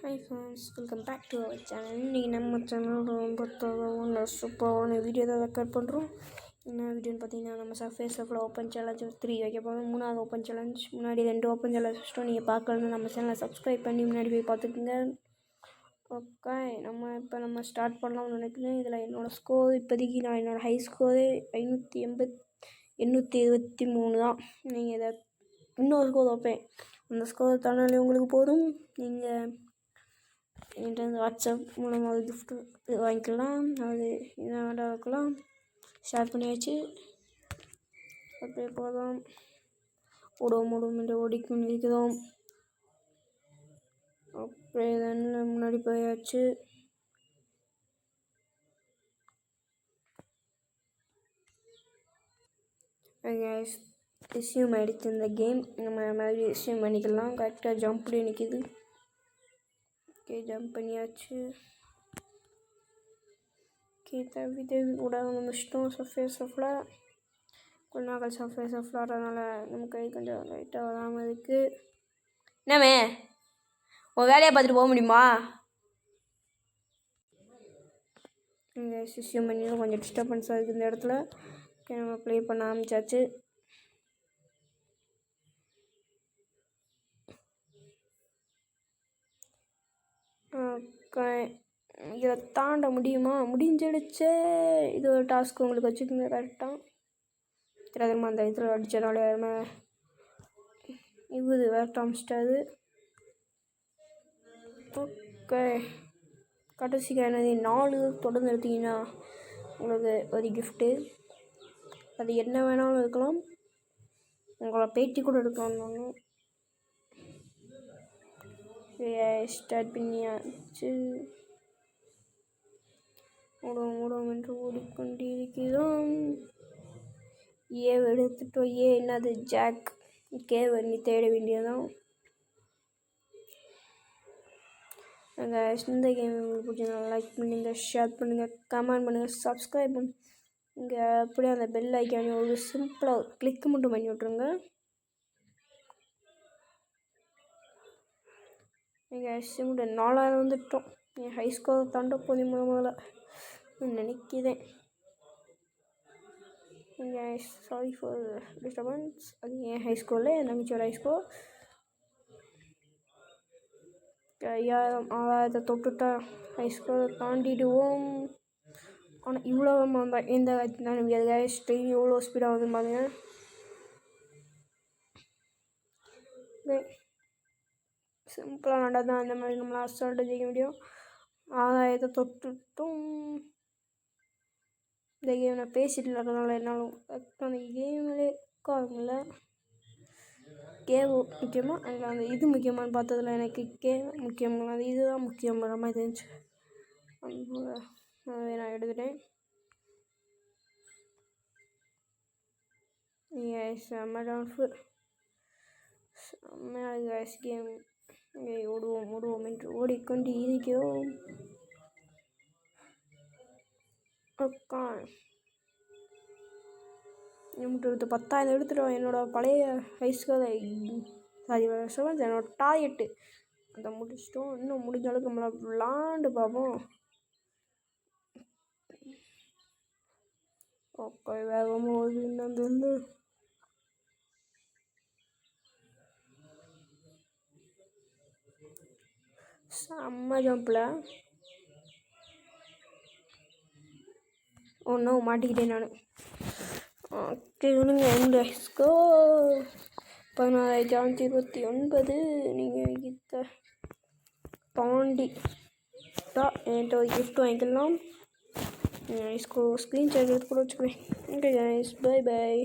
Hi friends, welcome back to our channel. இன்றைக்கி நம்ம channel ரொம்ப ஒன்று சூப்பரான வீடியோ தான் ரெக்கார்ட் பண்ணுறோம். என்ன வீடியோன்னு பார்த்தீங்கன்னா, நம்ம சர்ஃபேஸ் ஆஃபில் ஓப்பன் சேலஞ்ச் 3 வைக்க போகிறோம். 3வது ஓப்பன் சேலஞ்ச். முன்னாடி 2 ஓப்பன் சேலஞ்ச் வச்சுட்டோம். நீங்கள் பார்க்கலன்னு நம்ம சேனலை சப்ஸ்கிரைப் பண்ணி முன்னாடி போய் பார்த்துக்குங்க. ஓகே, நம்ம ஸ்டார்ட் பண்ணலாம்னு நினைக்கிறேன். இதில் என்னோடய ஸ்கோர் இப்போதைக்கு நான் என்னோடய ஹை ஸ்கோரு 823 தான். நீங்கள் இதை இன்னொரு ஸ்கோர் வைப்பேன். அந்த ஸ்கோர் தானாலே உங்களுக்கு போதும். நீங்கள் என்கிட்ட வாட்ஸ்அப் மூலமாக கிஃப்ட் வாங்கிக்கலாம். அது என்ன இருக்கலாம். ஷேர் பண்ணியாச்சு. அப்படியே போதும். ஓடும் என்று ஓடிக்கொண்டு இருக்கிறோம். அப்படியே தான் முன்னாடி போயாச்சு. ரிஸ்யூம் ஆகிடுச்சு இந்த கேம். நம்ம மாதிரி ரிஸ்யூம் பண்ணிக்கலாம். கரெக்டாக ஜம்ப்லேயே நிற்கிது. ஓகே, ஜம்ப் பண்ணியாச்சு. ஓகே, தவி கூட முடிச்சிட்டோம். சர்ஃபேஸ் ஆஃபில் கொஞ்ச நாள் சர்ஃபேஸ் ஆஃபில் ஆடுறதுனால நம்ம கை கொஞ்சம் லைட்டாக வராமல் இருக்குது. என்னமே உன் வேலையை பார்த்துட்டு போக முடியுமா? இங்கே ரிஸ்யூம் பண்ணி கொஞ்சம் டிஸ்டர்பன்ஸாக இருக்குது இந்த இடத்துல. ஓகே, நம்ம ப்ளே பண்ண ஆரம்பிச்சாச்சு. இதை தாண்ட முடியுமா? முடிஞ்சிடுச்சு. இது ஒரு டாஸ்க் உங்களுக்கு வச்சுக்கோங்க. கரெக்டாக திரும்ப அந்த இதில் அடித்தனால இது வேறு காமிச்சிட்டாது. ஓகே, கடைசிக்கு என்னது 4 தொடர்ந்து எடுத்திங்கன்னா உங்களுக்கு ஒரு கிஃப்ட்டு. அது என்ன வேணாலும் இருக்கலாம். உங்களை பேட்டி கூட எடுக்கலாம். ஸ்டார்ட் பண்ணியாச்சு. ஓடும் என்று ஓடிக்கொண்டிருக்கிறோம். எடுத்துட்டோம். என்னது ஜாக் பண்ணி தேட வேண்டியதான். இந்த கேம் உங்களுக்கு பிடிச்சதுனால லைக் பண்ணுங்கள், ஷேர் பண்ணுங்கள், கமெண்ட் பண்ணுங்கள், சப்ஸ்கிரைப் பண்ணுங்கள். இங்கே அப்படியே அந்த பெல் ஐக்கானே ஒரு சிம்பிளாக கிளிக் மட்டும் பண்ணி விட்ருங்க. எங்கள் 4000 வந்துட்டோம். என் ஹை ஸ்கோர் தாண்ட போதும் முதல்ல நினைக்கிறேன். Sorry for disturbance. அது என் ஹை ஸ்கோரில் என் தங்கச்சியோட ஹை ஸ்கோர் 6000 தொட்டுட்டா ஹை ஸ்கோரை தாண்டிடுவோம். ஆனால் இவ்வளோ எந்த நான் ட்ரெயின் எவ்வளோ ஸ்பீடாக வந்து பாருங்க. சிம்பிளாக நடந்தால் அந்த மாதிரி நம்மளை அசால்ட்டாக ஜெயிக்க முடியும். 6000 தொட்டுட்டும். இந்த கேம் நான் பேசிட்டு இருக்கிறதுனால என்னாலும் அந்த கேமில் உட்காருங்கள. கேம் முக்கியமாக அதில் அந்த இது முக்கியமானு பார்த்ததில் எனக்கு கேம் முக்கியமாக அது இதுதான் முக்கியமான மாதிரி இருந்துச்சு. அதை நான் எடுத்துட்டேன். செம்மையாக கேம். ஓடுவோம் என்று ஓடிக்கொண்டு இருக்கிறோம். எடுத்து 10,000 எடுத்துட்டோம். என்னோடய பழைய ஹை ஸ்கூல் என்னோட டார்கெட்டு அதை முடிச்சிட்டோம். இன்னும் முடிஞ்ச அளவுக்கு நம்மளை விளாண்டு பார்ப்போம். ஓகே, வேகமாக ஓடுது. செம்ம ஜம்பில் ஒன்றும் மாட்டிக்கிட்டேன் நான். ஓகே, என்னுடைய ஸ்கோர் 16,229. நீங்கள் இதை தாண்டி தான் என்கிட்ட ஒரு கிஃப்ட் வாங்கிக்கலாம். ஸ்க்ரீன்ஷாட் எடுத்து கூட வச்சுக்கிறேன். Okay guys, bye by.